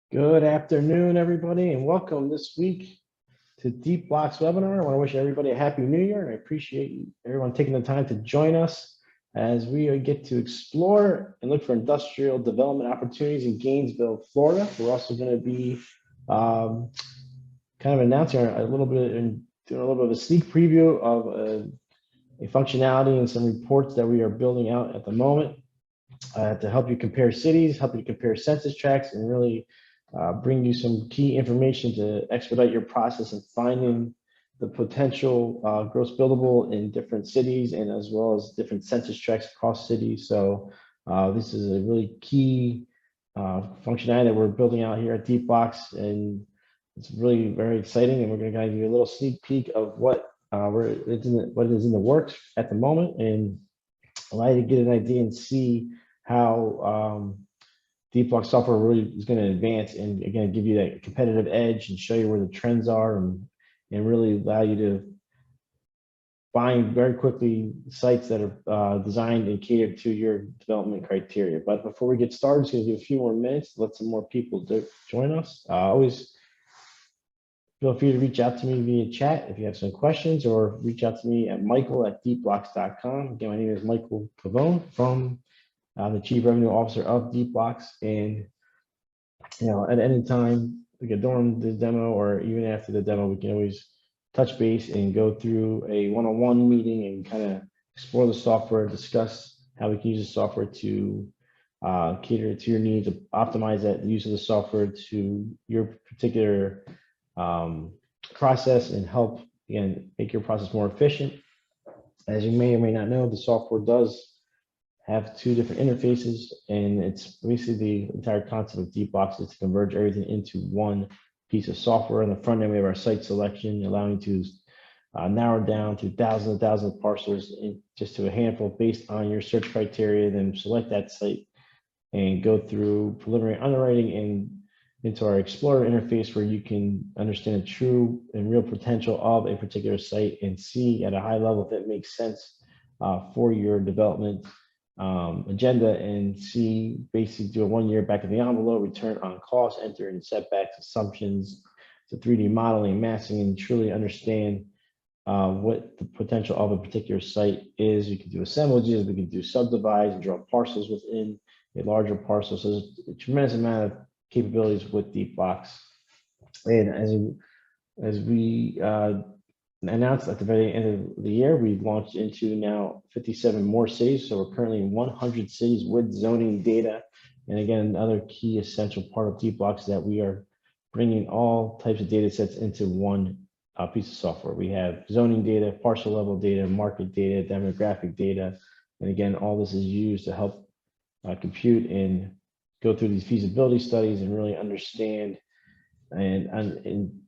Good afternoon, everybody, and welcome this week to Deepblocks webinar. I want to wish everybody a happy new year, and I appreciate everyone taking the time to join us as we get to explore and look for industrial development opportunities in Gainesville, Florida. We're also going to be kind of announcing a little bit and doing a little bit of a sneak preview of a functionality and some reports that we are building out at the moment to help you compare cities, help you compare census tracts, and really bring you some key information to expedite your process in finding the potential gross buildable in different cities and as well as different census tracts across cities. So this is a really key functionality that we're building out here at Deepblocks, and it's really very exciting. And we're going to give you a little sneak peek of what it is in the works at the moment, and allow you to get an idea and see how Deepblocks software really is going to advance and again give you that competitive edge and show you where the trends are, and really allow you to find very quickly sites that are designed and catered to your development criteria. But before we get started, it's going to give a few more minutes to let some more people join us. Always feel free to reach out to me via chat if you have some questions, or reach out to me at michael@deepblocks.com. Again, my name is Michael Covone from the Chief Revenue Officer of Deepblocks, and at any time, during the demo or even after the demo, we can always touch base and go through a one-on-one meeting and kind of explore the software, discuss how we can use the software to cater to your needs, optimize that use of the software to your particular process, and help again make your process more efficient. As you may or may not know, the software does have two different interfaces, and it's basically the entire concept of Deepblocks is to converge everything into one piece of software. On the front end, we have our site selection, allowing you to narrow down to thousands and thousands of parcels just to a handful based on your search criteria, then select that site and go through preliminary underwriting and into our Explorer interface, where you can understand the true and real potential of a particular site and see at a high level if it makes sense for your development agenda, and see basically do a 1 year back of the envelope return on cost, enter in setbacks, assumptions, to 3D modeling, massing, and truly understand what the potential of a particular site is. You can do assemblages, we can do subdivides and draw parcels within a larger parcel. So there's a tremendous amount of capabilities with Deepblocks. And as we announced at the very end of the year, we've launched into now 57 more cities. So we're currently in 100 cities with zoning data. And again, another key essential part of Deepblocks is that we are bringing all types of data sets into one piece of software. We have zoning data, parcel level data, market data, demographic data. And again, all this is used to help compute and go through these feasibility studies and really understand and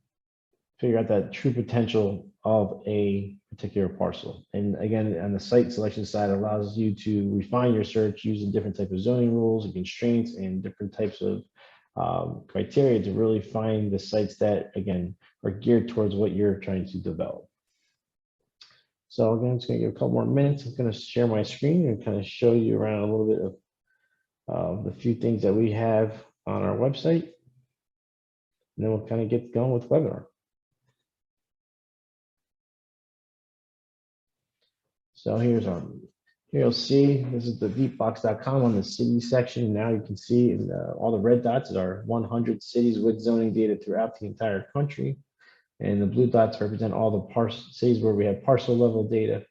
figure out that true potential of a particular parcel. And again, on the site selection side, it allows you to refine your search using different types of zoning rules and constraints and different types of criteria to really find the sites that, again, are geared towards what you're trying to develop. So again, I'm just going to give a couple more minutes. I'm going to share my screen and kind of show you around a little bit of the few things that we have on our website. And then we'll kind of get going with the webinar. So here you'll see, this is the deepblocks.com on the city section. Now you can see in all the red dots are 100 cities with zoning data throughout the entire country. And the blue dots represent all the cities where we have parcel level data.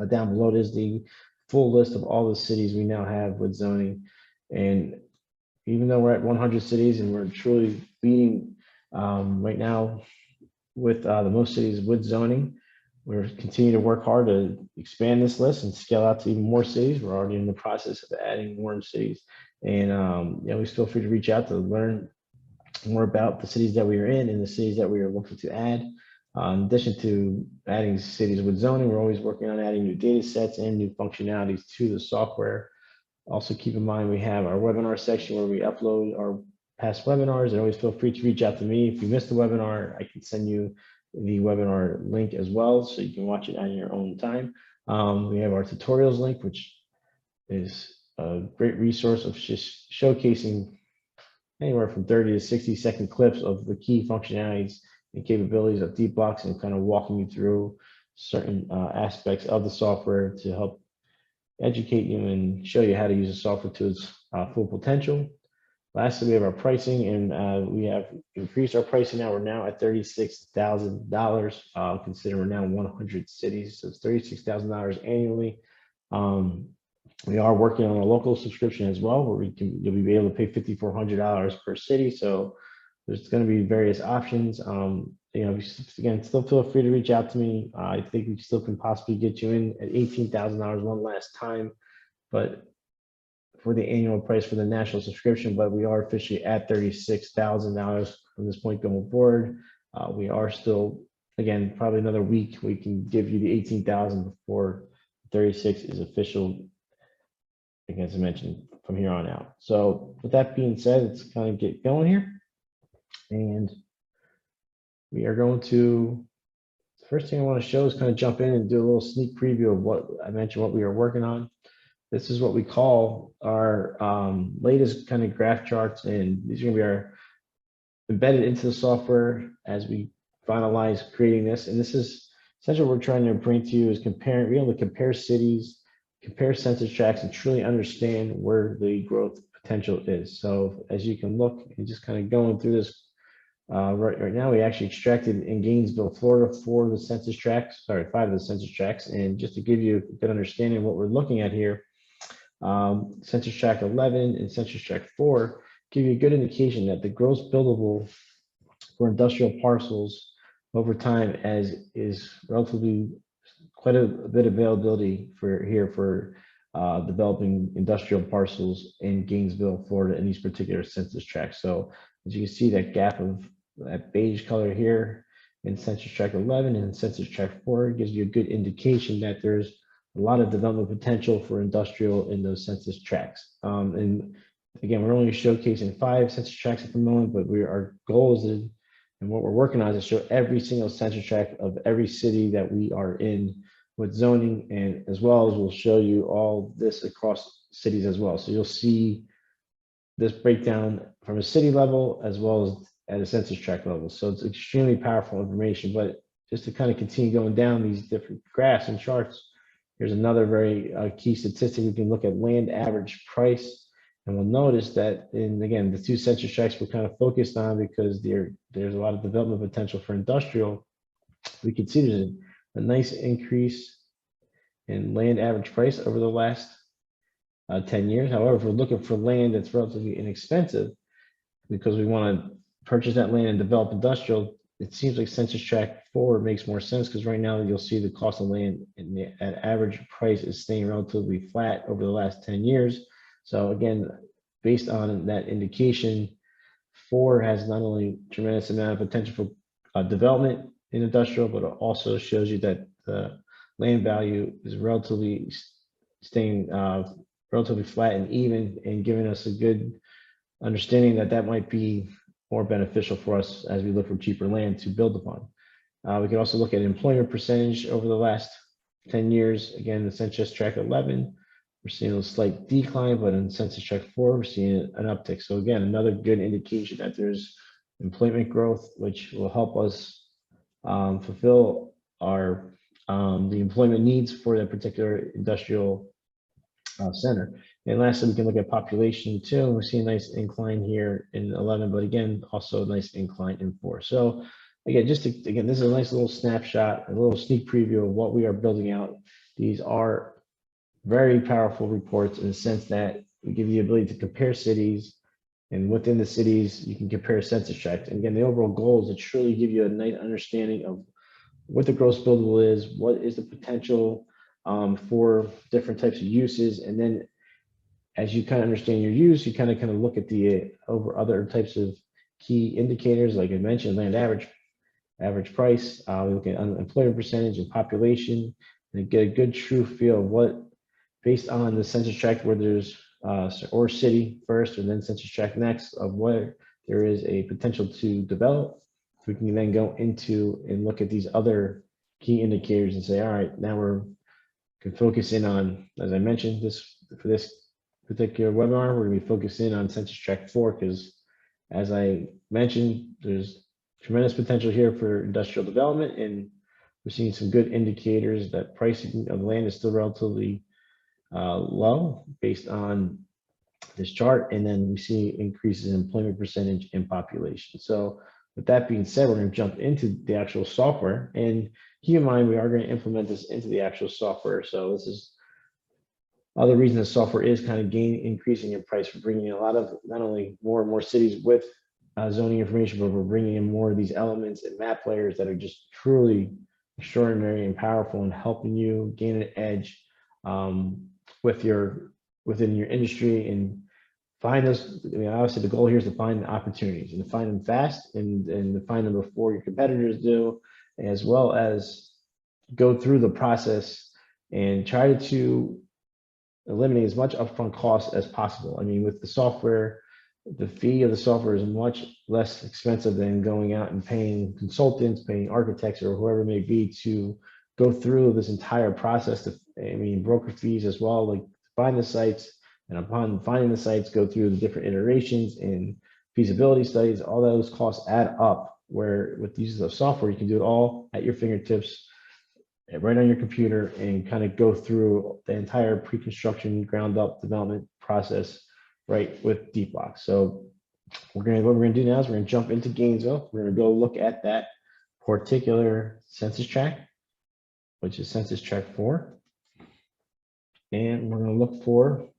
Down below is the full list of all the cities we now have with zoning. And even though we're at 100 cities and we're truly beating right now with the most cities with zoning, we're continuing to work hard to expand this list and scale out to even more cities. We're already in the process of adding more cities. And always feel free to reach out to learn more about the cities that we are in and the cities that we are looking to add. In addition to adding cities with zoning, we're always working on adding new data sets and new functionalities to the software. Also keep in mind, we have our webinar section where we upload our past webinars, and always feel free to reach out to me. If you missed the webinar, I can send you the webinar link as well, so you can watch it on your own time. We have our tutorials link, which is a great resource of just showcasing anywhere from 30 to 60-second clips of the key functionalities and capabilities of Deepblocks, and kind of walking you through certain aspects of the software to help educate you and show you how to use the software to its full potential. Lastly, we have our pricing, and we have increased our pricing. Now we're now at $36,000. Consider we're now in 100 cities, so it's $36,000 annually. We are working on a local subscription as well, where you'll be able to pay $5,400 per city. So there's going to be various options. Again, still feel free to reach out to me. I think we still can possibly get you in at $18,000 one last time, but for the annual price for the national subscription. But we are officially at $36,000 from this point going forward. We are still, again, probably another week we can give you the 18,000 before 36 is official, as I mentioned, from here on out. So with that being said, let's kind of get going here. And we are going to, the first thing I want to show is kind of jump in and do a little sneak preview of what I mentioned, what we are working on. This is what we call our latest kind of graph charts, and these are going to be our embedded into the software as we finalize creating this. And this is essentially what we're trying to bring to you is comparing, being able to compare cities, compare census tracts, and truly understand where the growth potential is. So as you can look and just kind of going through this, right now we actually extracted in Gainesville, Florida, 4 of the census tracts, sorry, 5 of the census tracts. And just to give you a good understanding of what we're looking at here, census tract 11 and census tract 4 give you a good indication that the gross buildable for industrial parcels over time as is relatively quite a bit of availability for here for developing industrial parcels in Gainesville, Florida, in these particular census tracts. So as you can see, that gap of that beige color here in census tract 11 and census tract 4 gives you a good indication that there's a lot of development potential for industrial in those census tracts. And again, we're only showcasing 5 census tracts at the moment, but our goal is to, and what we're working on is to show every single census tract of every city that we are in with zoning, and as well as we'll show you all this across cities as well. So you'll see this breakdown from a city level as well as at a census tract level. So it's extremely powerful information. But just to kind of continue going down these different graphs and charts, here's another very key statistic. We can look at land average price, and we'll notice that again, the 2 census tracts we're kind of focused on because there's a lot of development potential for industrial. We can see there's a nice increase in land average price over the last 10 years. However, if we're looking for land that's relatively inexpensive because we want to purchase that land and develop industrial, it seems like census tract 4 makes more sense, because right now you'll see the cost of land at average price is staying relatively flat over the last 10 years. So again, based on that indication, 4 has not only tremendous amount of potential for development in industrial, but it also shows you that the land value is relatively staying relatively flat and even, and giving us a good understanding that that might be more beneficial for us as we look for cheaper land to build upon. We can also look at employment percentage over the last 10 years. Again, the census tract 11, we're seeing a slight decline, but in census tract 4, we're seeing an uptick. So again, another good indication that there's employment growth, which will help us fulfill our the employment needs for that particular industrial center. And lastly, we can look at population too. We see a nice incline here in 11, but again, also a nice incline in 4. So again, this is a nice little snapshot, a little sneak preview of what we are building out. These are very powerful reports in the sense that we give you the ability to compare cities, and within the cities, you can compare census tracts. And again, the overall goal is to truly give you a nice understanding of what the gross buildable is, what is the potential for different types of uses, and then as you kind of understand your use, you kind of look at the over other types of key indicators, like I mentioned, land average price. We look at unemployment percentage and population, and get a good true feel of what, based on the census tract where there's or city first, and then census tract next, of where there is a potential to develop. We can then go into and look at these other key indicators and say, all right, now we're can focus in on, as I mentioned, for this particular webinar, we're going to be focusing on census tract 4, because As I mentioned, there's tremendous potential here for industrial development, and we're seeing some good indicators that pricing of land is still relatively low based on this chart. And then we see increases in employment percentage and population. So with that being said, we're going to jump into the actual software, and keep in mind, we are going to implement this into the actual software. So this is other reason the software is kind of increasing in price. For bringing a lot of, not only more and more cities with zoning information, but we're bringing in more of these elements and map layers that are just truly extraordinary and powerful and helping you gain an edge within your industry and find those. I mean, obviously the goal here is to find the opportunities and to find them fast and to find them before your competitors do, as well as go through the process and try to eliminate as much upfront costs as possible. I mean, with the software, the fee of the software is much less expensive than going out and paying consultants, paying architects, or whoever it may be to go through this entire process. I mean, broker fees as well, like find the sites, and upon finding the sites, go through the different iterations and feasibility studies. All those costs add up, where with the use of software, you can do it all at your fingertips, right on your computer, and kind of go through the entire pre-construction ground up development process right with Deepblocks. So what we're gonna do now is we're gonna jump into Gainesville. We're gonna go look at that particular census tract, which is census tract 4. And we're gonna look for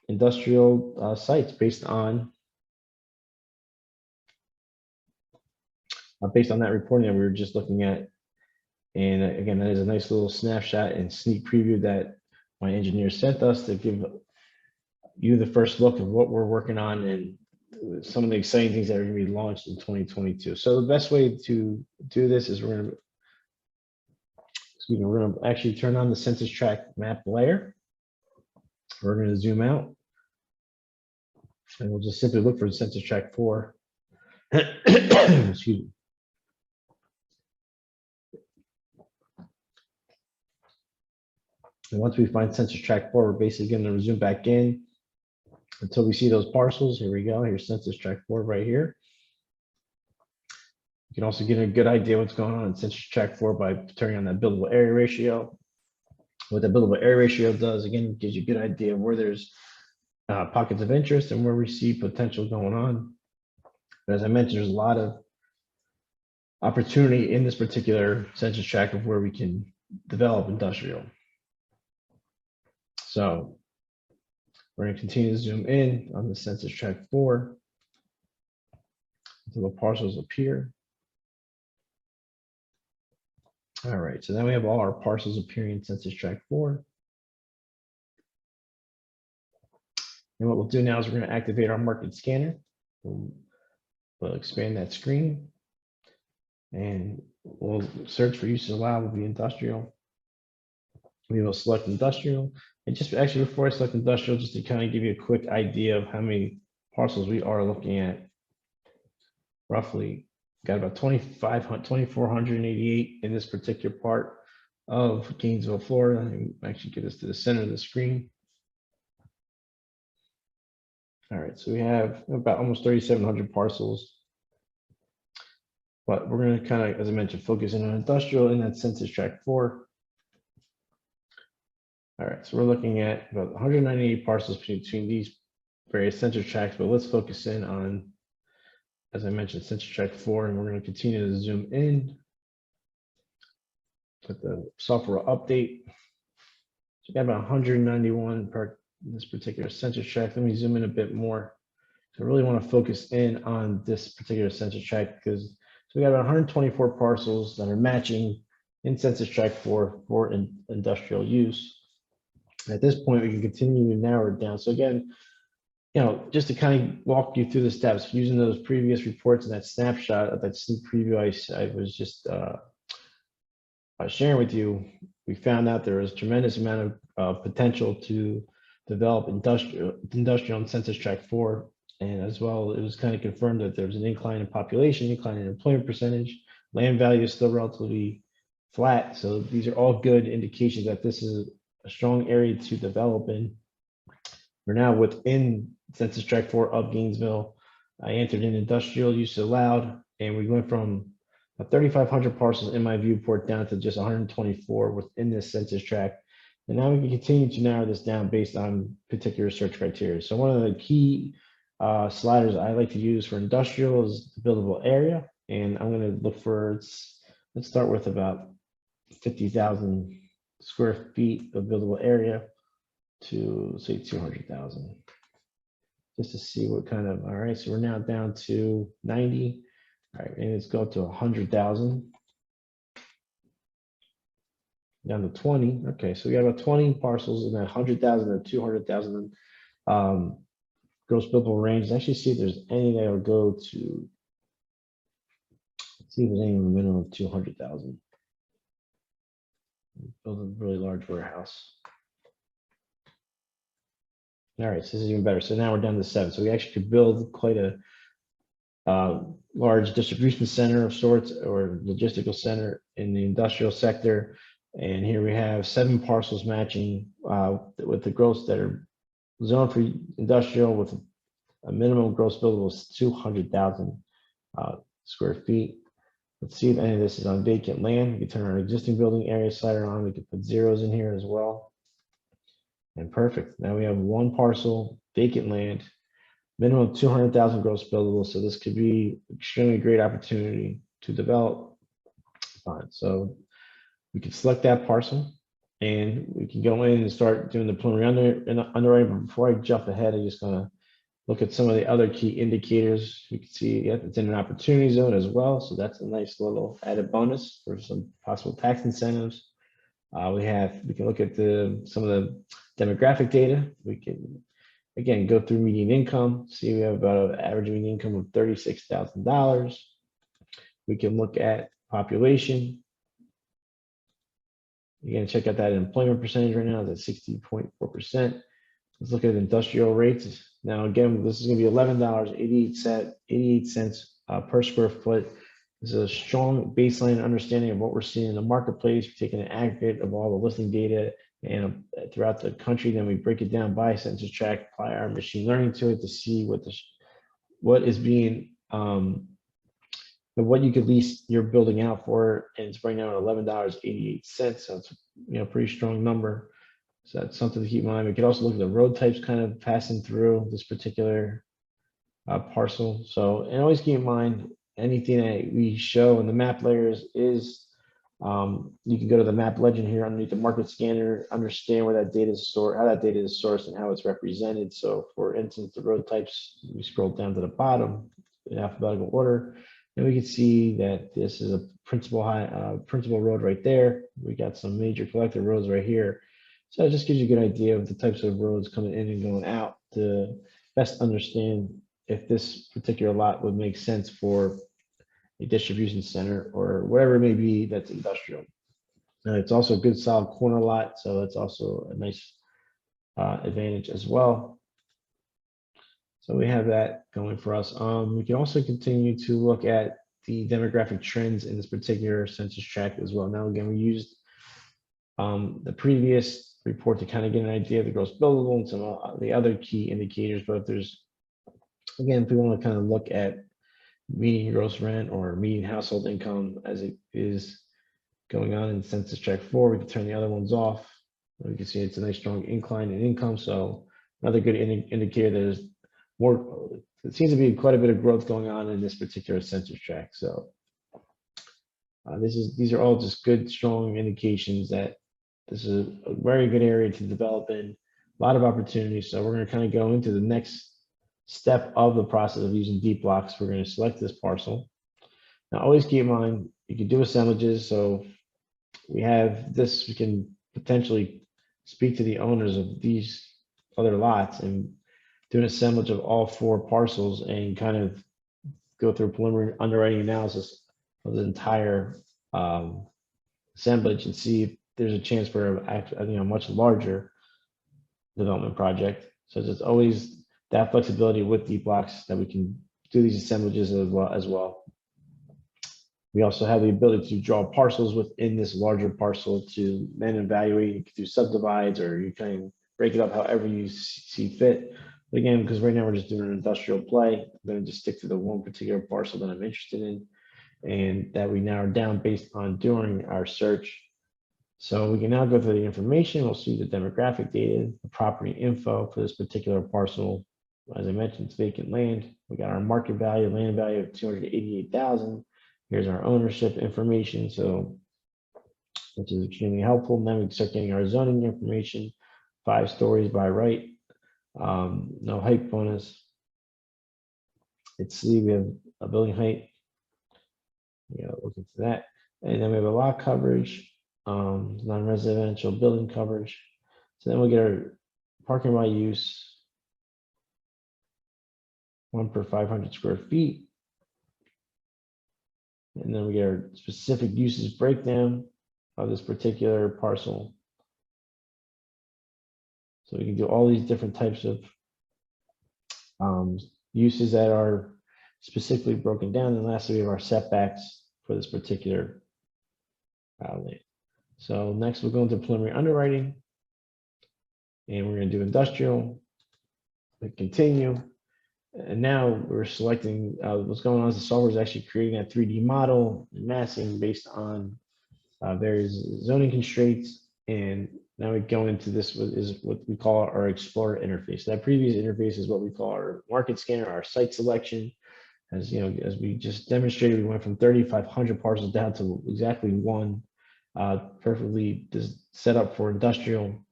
industrial sites based on that reporting that we were just looking at. And again, that is a nice little snapshot and sneak preview that my engineer sent us to give you the first look of what we're working on and some of the exciting things that are going to be launched in 2022. So the best way to do this is we're going to actually turn on the census tract map layer. We're going to zoom out, and we'll just simply look for census tract 4. Excuse me. And once we find census tract 4, we're basically going to zoom back in until we see those parcels. Here we go. Here's census tract 4 right here. You can also get a good idea what's going on in census tract 4 by turning on that buildable area ratio. What that buildable area ratio does, again, gives you a good idea of where there's pockets of interest and where we see potential going on. But as I mentioned, there's a lot of opportunity in this particular census tract of where we can develop industrial. So we're going to continue to zoom in on the census tract 4 until the parcels appear. All right, so now we have all our parcels appearing in census tract 4. And what we'll do now is we're going to activate our market scanner. We'll expand that screen, and we'll search for uses allowed will be industrial. We will select industrial. And just actually before I select industrial, just to kind of give you a quick idea of how many parcels we are looking at, roughly got about 2,488 in this particular part of Gainesville, Florida. And actually get us to the center of the screen. All right, so we have about almost 3,700 parcels. But we're going to kind of, as I mentioned, focus in on industrial in that census tract 4. All right, so we're looking at about 198 parcels between these various census tracts, but let's focus in on, as I mentioned, census tract 4, and we're going to continue to zoom in. Let the software update. So we got about 191 per this particular census tract. Let me zoom in a bit more. So I really want to focus in on this particular census tract because so we got about 124 parcels that are matching in census tract 4 for industrial use. At this point, we can continue to narrow it down. So again, just to kind of walk you through the steps, using those previous reports and that snapshot of that sneak preview I was just sharing with you, we found out there was a tremendous amount of potential to develop industrial in census tract 4. And as well, it was kind of confirmed that there was an incline in population, incline in employment percentage, land value is still relatively flat. So these are all good indications that this is a strong area to develop in. We're now within census tract 4 of Gainesville. I entered in industrial use allowed, and we went from 3,500 parcels in my viewport down to just 124 within this census tract. And now we can continue to narrow this down based on particular search criteria. So one of the key sliders I like to use for industrial is the buildable area. And I'm going to look for, let's start with about 50,000 square feet of buildable area to say 200,000. Just to see what kind of, all right, so we're now down to 90. All right, and let's go to 100,000. Down to 20. Okay, so we got about 20 parcels in that 100,000 to 200,000 gross buildable range. Let's actually see if there's any that will go to, let's see if there's any minimum of 200,000. Build a really large warehouse. All right, so this is even better. So now we're down to 7. So we actually could build quite a large distribution center of sorts or logistical center in the industrial sector. And here we have 7 parcels matching with the gross that are zoned for industrial with a minimum gross buildable of 200,000 square feet. Let's see if any of this is on vacant land. We can turn our existing building area slider on. We can put zeros in here as well. And perfect. Now we have 1 parcel, vacant land, minimum 200,000 gross buildable. So this could be extremely great opportunity to develop. Fine. So we can select that parcel and we can go in and start doing the preliminary underwriting. But before I jump ahead, I'm just going to look at some of the other key indicators. We can see it's in an opportunity zone as well. So that's a nice little added bonus for some possible tax incentives. We can look at some of the demographic data. We can, again, go through median income, see we have about an average median income of $36,000. We can look at population. Again, check out that employment percentage right now is at 60.4%. Let's look at industrial rates. Now, again, this is going to be $11.88 per square foot. This is a strong baseline understanding of what we're seeing in the marketplace. We're taking an aggregate of all the listing data and throughout the country. Then we break it down by census tract, apply our machine learning to it to see what is being what you could lease your building out for, and it's right now at $11.88. So it's pretty strong number. So that's something to keep in mind. We could also look at the road types kind of passing through this particular parcel. So, and always keep in mind anything that we show in the map layers is you can go to the map legend here underneath the market scanner, understand where that data is stored, how that data is sourced, and how it's represented. So, for instance, the road types, we scroll down to the bottom in alphabetical order. And we can see that this is a principal road right there. We got some major collector roads right here. So it just gives you a good idea of the types of roads coming in and going out to best understand if this particular lot would make sense for a distribution center or whatever it may be that's industrial. It's also a good solid corner lot, so it's also a nice advantage as well. So we have that going for us. We can also continue to look at the demographic trends in this particular census tract as well. Now, again, we used the previous report to kind of get an idea of the gross buildable and some of the other key indicators. But if there's, again, if we want to kind of look at median gross rent or median household income as it is going on in census tract 4, we can turn the other ones off. We can see it's a nice strong incline in income. So another good indicator that there's more, it seems to be quite a bit of growth going on in this particular census tract. So these are all just good, strong indications that this is a very good area to develop in, a lot of opportunities. So we're going to kind of go into the next step of the process of using Deepblocks. We're going to select this parcel. Now, always keep in mind, you can do assemblages. So we have this, we can potentially speak to the owners of these other lots and do an assemblage of all 4 parcels and kind of go through preliminary underwriting analysis of the entire assemblage and see if there's a chance for a much larger development project. So there's always that flexibility with Deepblocks that we can do these assemblages as well. We also have the ability to draw parcels within this larger parcel to then evaluate. You can do subdivides, or you can break it up however you see fit But again, because right now we're just doing an industrial play, I'm going to just stick to the one particular parcel that I'm interested in, and that we narrowed down based on doing our search. So we can now go through the information. We'll see the demographic data, the property info for this particular parcel. As I mentioned, it's vacant land. We got our market value, land value of 288,000. Here's our ownership information, so which is extremely helpful. And then we start getting our zoning information, 5 stories by right, no height bonus. Let's see, we have a building height. We gotta look into that. And then we have a lot coverage, non-residential building coverage. So then we'll get our parking by use, 1 per 500 square feet. And then we get our specific uses breakdown of this particular parcel. So we can do all these different types of uses that are specifically broken down. And lastly, we have our setbacks for this particular land. So next we'll go into preliminary underwriting, and we're going to do industrial. We continue. And now we're selecting what's going on is the software is actually creating that 3D model and massing based on various zoning constraints. And now we go into this is what we call our Explorer interface. That previous interface is what we call our market scanner, our site selection. As you know, as we just demonstrated, we went from 3,500 parcels down to exactly 1, perfectly set up for industrial.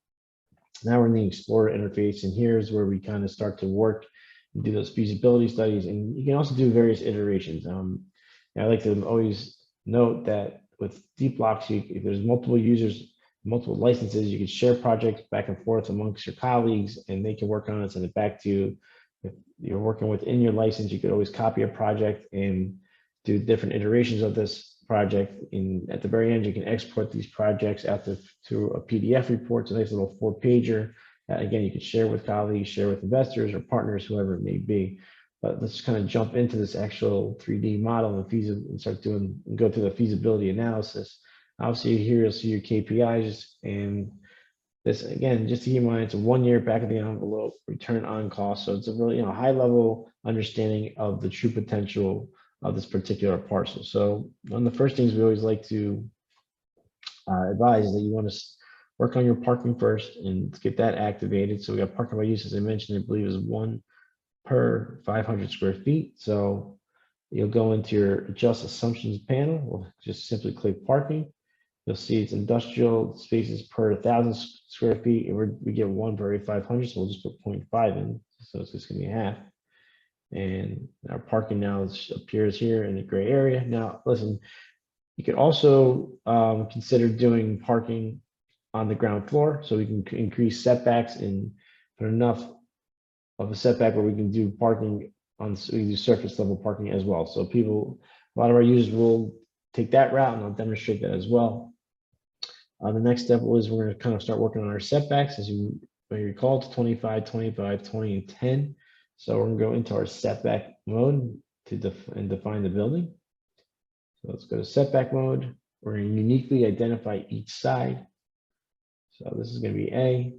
Now we're in the Explorer interface, and here's where we kind of start to work and do those feasibility studies. And you can also do various iterations. I like to always note that with Deepblocks, if there's multiple users, multiple licenses, you can share projects back and forth amongst your colleagues, and they can work on it, send it back to you. If you're working within your license, you could always copy a project and do different iterations of this project. And at the very end, you can export these projects out to a PDF report. It's a nice little 4-pager. Again, you can share with colleagues, share with investors or partners, whoever it may be. But let's kind of jump into this actual 3D model and start doing and go through the feasibility analysis. Obviously, here you'll see your KPIs, and this again, just to keep in mind, it's a 1-year back of the envelope return on cost. So it's a really high level understanding of the true potential of this particular parcel. So one of the first things we always like to advise is that you want to work on your parking first and get that activated. So we got parking by use, as I mentioned, I believe is 1 per 500 square feet. So you'll go into your adjust assumptions panel. We'll just simply click parking. You'll see it's industrial spaces per 1,000 square feet, and we get 1 per 500, so we'll just put 0.5 in, so it's just gonna be half. And our parking now appears here in the gray area. Now, listen, you could also consider doing parking on the ground floor, so we can increase setbacks and put enough of a setback where we can do parking on, so we can do surface level parking as well. So a lot of our users will take that route, and I'll demonstrate that as well. The next step is we're going to kind of start working on our setbacks. As you may recall, it's 25, 25, 20, and 10. So we're going to go into our setback mode to define the building. So let's go to setback mode. We're going to uniquely identify each side. So this is going to be A.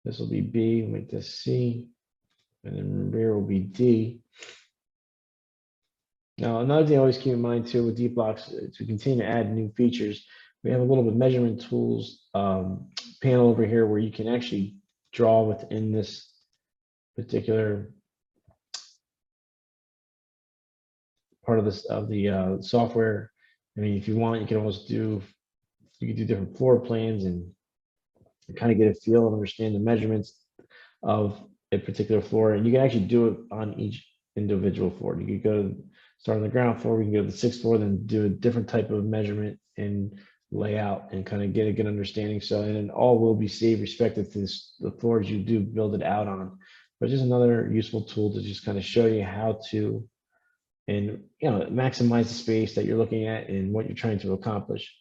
This will be B. We'll make this C. And then rear will be D. Now, another thing I always keep in mind too with Deepblocks, to continue to add new features, we have a little bit measurement tools panel over here where you can actually draw within this particular part of the software. I mean, if you want, you can almost do different floor plans and kind of get a feel and understand the measurements of a particular floor. And you can actually do it on each individual floor. You could start on the ground floor, we can go to the 6th floor, then do a different type of measurement and layout and kind of get a good understanding. So, and then all will be saved respective to the floors you do build it out on. But just another useful tool to just kind of show you how to, and maximize the space that you're looking at and what you're trying to accomplish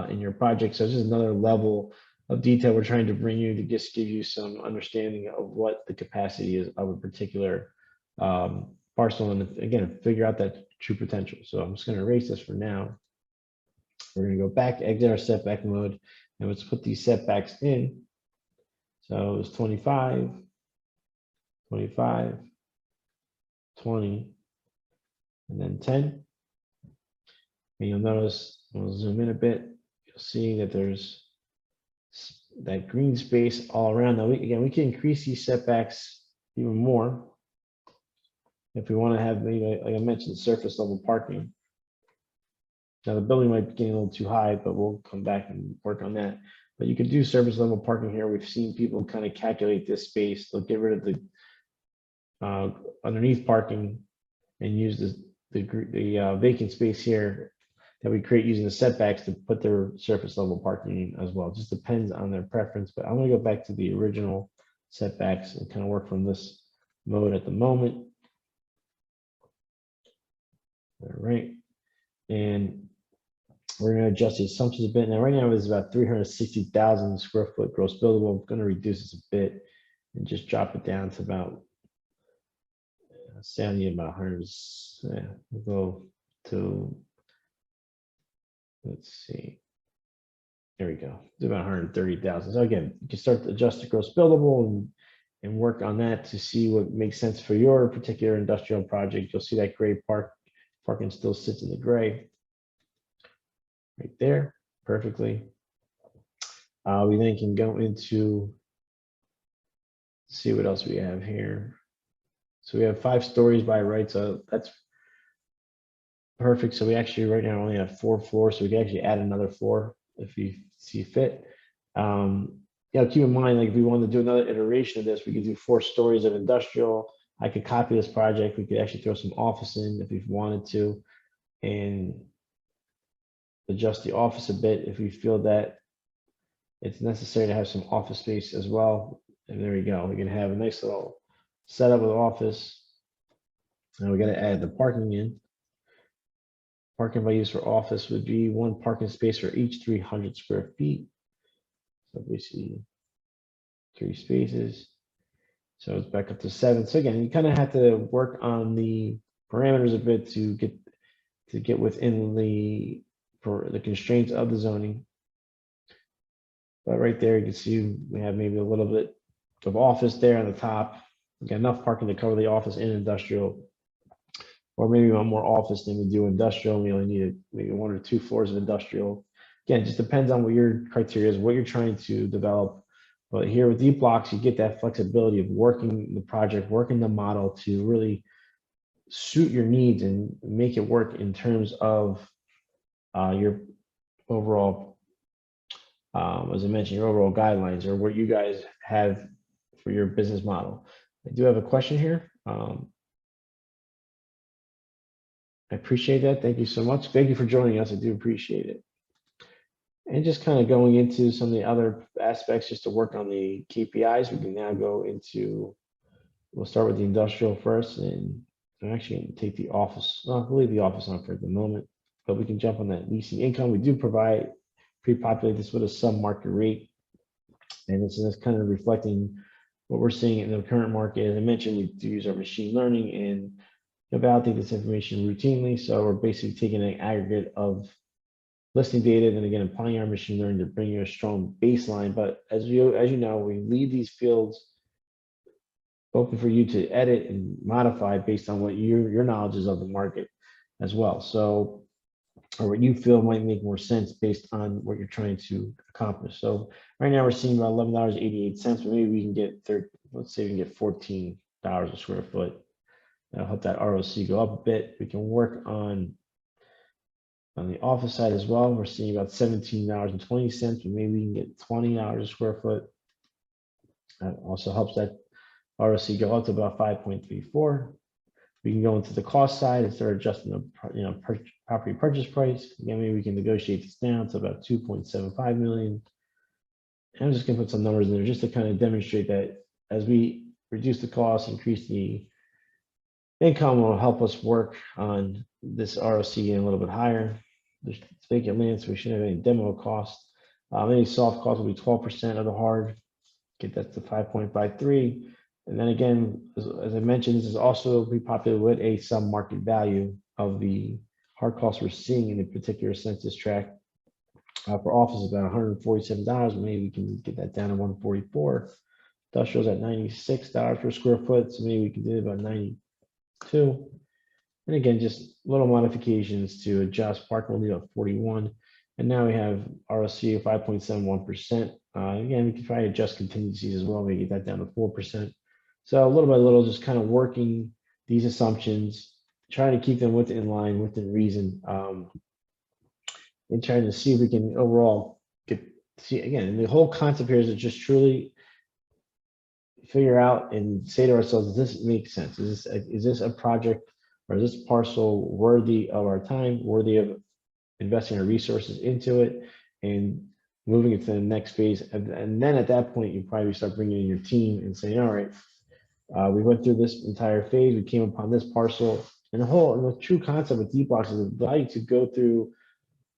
in your project. So it's just another level of detail we're trying to bring you to just give you some understanding of what the capacity is of a particular parcel, and again, figure out that true potential. So I'm just going to erase this for now. We're going to go back, exit our setback mode, and let's put these setbacks in. So it's 25, 25, 20, and then 10. And you'll notice, we'll zoom in a bit, you'll see that there's that green space all around. Now, again, we can increase these setbacks even more if we want to have, maybe, like I mentioned, surface level parking. Now, the building might be getting a little too high, but we'll come back and work on that. But you could do surface level parking here. We've seen people kind of calculate this space. They'll get rid of the underneath parking and use the vacant space here that we create using the setbacks to put their surface level parking in as well. It just depends on their preference, but I'm going to go back to the original setbacks and kind of work from this mode at the moment. All right. And we're going to adjust the assumptions a bit. Now, right now, it's about 360,000 square foot gross buildable. I'm going to reduce this a bit and just drop it down to about, say I need about 100. Yeah, we'll go to, let's see. There we go. Do about 130,000. So again, you can start to adjust the gross buildable and work on that to see what makes sense for your particular industrial project. You'll see that gray parking still sits in the gray right there perfectly. We then can go into, see what else we have here. So we have 5 stories by right, so that's perfect. So we actually right now only have 4 floors, so we can actually add another floor if you see fit. Yeah, keep in mind, like if we wanted to do another iteration of this, we could do 4 stories of industrial. I could copy this project. We could actually throw some office in if we wanted to, and adjust the office a bit if we feel that it's necessary to have some office space as well. And there we go. We can have a nice little setup with office. Now we got to add the parking in. Parking by use for office would be 1 parking space for each 300 square feet. So we see 3 spaces. So it's back up to 7. So again, you kind of have to work on the parameters a bit to get within the constraints of the zoning. But right there, you can see we have maybe a little bit of office there on the top. We got enough parking to cover the office and industrial, or maybe we want more office than we do industrial. We only need maybe 1 or 2 floors of industrial. Again, it just depends on what your criteria is, what you're trying to develop. But here with Deepblocks, you get that flexibility of working the project, working the model to really suit your needs and make it work in terms of your overall, as I mentioned, your overall guidelines or what you guys have for your business model. I do have a question here. I appreciate that. Thank you so much. Thank you for joining us. I do appreciate it. And just kind of going into some of the other aspects just to work on the KPIs, we can now go into, we'll start with the industrial first, and I'm actually going to take the office. No, I'll leave the office on for the moment, but we can jump on that leasing income. We do pre-populate this with a sub-market rate, and this is kind of reflecting what we're seeing in the current market. As I mentioned, we do use our machine learning and validate this information routinely. So we're basically taking an aggregate of listing data, and then again, applying our machine learning to bring you a strong baseline. But as you know, we leave these fields open for you to edit and modify based on what your knowledge is of the market as well. So, or what you feel might make more sense based on what you're trying to accomplish. So right now we're seeing about $11.88, but maybe we can get let's say we can get $14 a square foot. That'll help that ROC go up a bit. We can work on the office side as well. We're seeing about $17.20, but maybe we can get $20 a square foot. That also helps that ROC go up to about 5.34. We can go into the cost side and start adjusting the property purchase price. Again, maybe we can negotiate this down to about 2.75 million. And I'm just going to put some numbers in there just to kind of demonstrate that as we reduce the cost, increase the income, will help us work on this ROC getting a little bit higher. There's vacant land, so we shouldn't have any demo cost. Any soft cost will be 12% of the hard. Get that to 5.53. And then again, as I mentioned, this is also pre-populated with a sub-market value of the hard costs we're seeing in a particular census tract. For office, about $147. Maybe we can get that down to 144. Industrial's at $96 per square foot, so maybe we can do about 92. And again, just little modifications to adjust. Parking will be at 41. And now we have ROC of 5.71%. Again, we can try to adjust contingencies as well. We get that down to 4%. So little by little, just kind of working these assumptions, trying to keep them within line, within reason, and trying to see if we can overall see, again, the whole concept here is to just truly figure out and say to ourselves, does this make sense? Is this a project, or is this parcel worthy of our time, worthy of investing our resources into it and moving it to the next phase? And then at that point, you probably start bringing in your team and saying, all right, we went through this entire phase, we came upon this parcel. And the true concept of Deepblocks is allow you to go through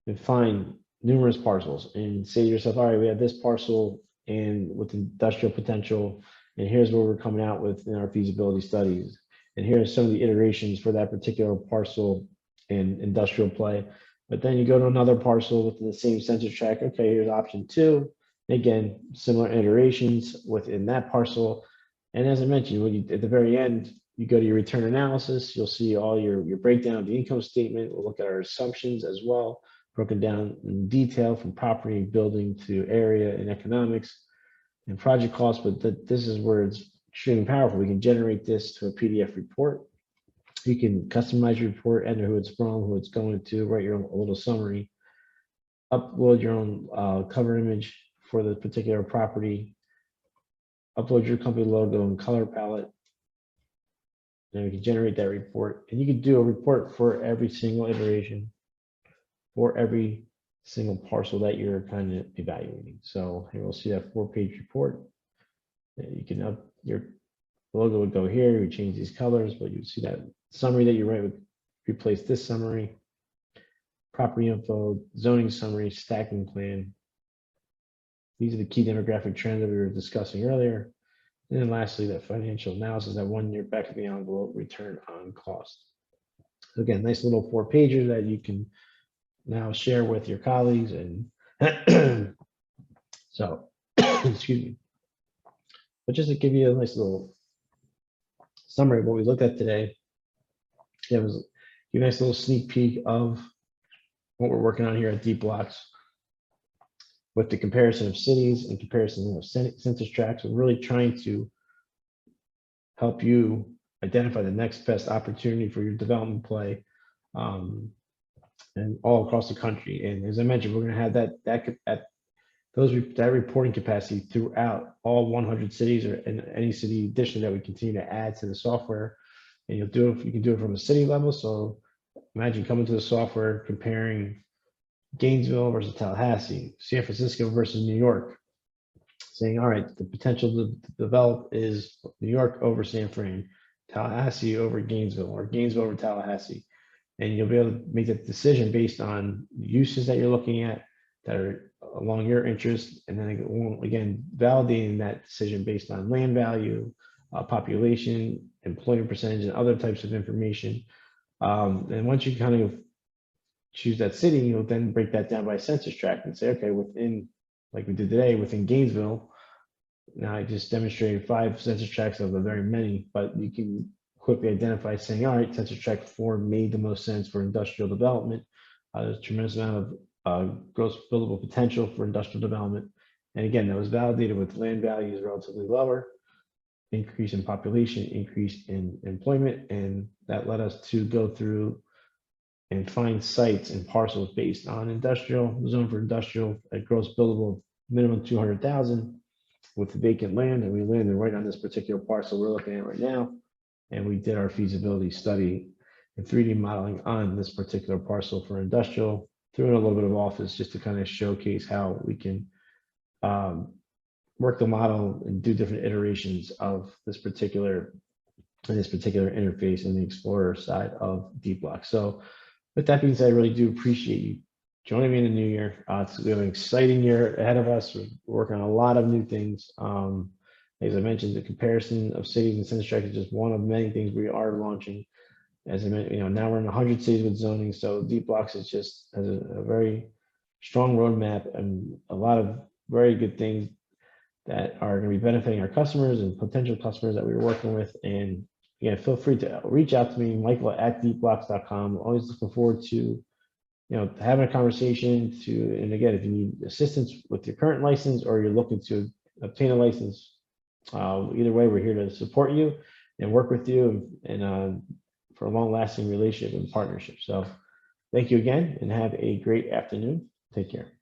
and find numerous parcels and say to yourself, all right, we have this parcel and with industrial potential, and here's what we're coming out with in our feasibility studies. And here's some of the iterations for that particular parcel in industrial play. But then you go to another parcel within the same census tract. Okay, here's option 2. Again, similar iterations within that parcel. And as I mentioned, when you, at the very end, you go to your return analysis, you'll see all your breakdown of the income statement. We'll look at our assumptions as well, broken down in detail from property, building to area and economics and project costs. But this is where it's extremely powerful. We can generate this to a PDF report. You can customize your report, enter who it's from, who it's going to, write your own a little summary, upload your own cover image for the particular property, upload your company logo and color palette. And we can generate that report. And you can do a report for every single iteration, for every single parcel that you're kind of evaluating. So here we'll see that 4-page report. You can up your logo would go here. We change these colors, but you see that summary that you write would replace this summary. Property info, zoning summary, stacking plan. These are the key demographic trends that we were discussing earlier. And then lastly, that financial analysis, that 1-year back of the envelope return on cost. So again, nice little 4-pager that you can now share with your colleagues. And so, excuse me. But just to give you a nice little summary of what we looked at today, it was a nice little sneak peek of what we're working on here at Deepblocks with the comparison of cities and comparison of census tracts. We're really trying to help you identify the next best opportunity for your development play, and all across the country. And as I mentioned, we're going to have that reporting capacity throughout all 100 cities, or in any city addition that we continue to add to the software. And you can do it from a city level. So imagine coming to the software, comparing Gainesville versus Tallahassee, San Francisco versus New York, saying, all right, the potential to develop is New York over San Fran, Tallahassee over Gainesville, or Gainesville over Tallahassee. And you'll be able to make that decision based on uses that you're looking at that are along your interest. And then again, validating that decision based on land value, population, employment percentage, and other types of information. And once you kind of choose that city, you'll then break that down by census tract and say, okay, within, like we did today, within Gainesville, now I just demonstrated 5 census tracts of the very many, but you can quickly identify saying, all right, census tract 4 made the most sense for industrial development. There's a tremendous amount of gross buildable potential for industrial development. And again, that was validated with land values relatively lower, increase in population, increase in employment, and that led us to go through and find sites and parcels based on industrial, zone for industrial at gross buildable minimum 200,000 with vacant land, and we landed right on this particular parcel we're looking at right now. And we did our feasibility study and 3D modeling on this particular parcel for industrial, threw in a little bit of office just to kind of showcase how we can work the model and do different iterations of this particular interface in the Explorer side of Deepblocks. So with that being said, I really do appreciate you joining me in the new year. We have an exciting year ahead of us. We're working on a lot of new things. As I mentioned, the comparison of cities and census tracts is just one of many things we are launching. As I mentioned, now we're in 100 cities with zoning. So Deepblocks is just has a very strong roadmap and a lot of very good things that are going to be benefiting our customers and potential customers that we were working with. And again, feel free to reach out to me, Michael at deepblocks.com. Always looking forward to having a conversation and again, if you need assistance with your current license or you're looking to obtain a license, either way, we're here to support you and work with you and for a long-lasting relationship and partnership. So thank you again and have a great afternoon. Take care.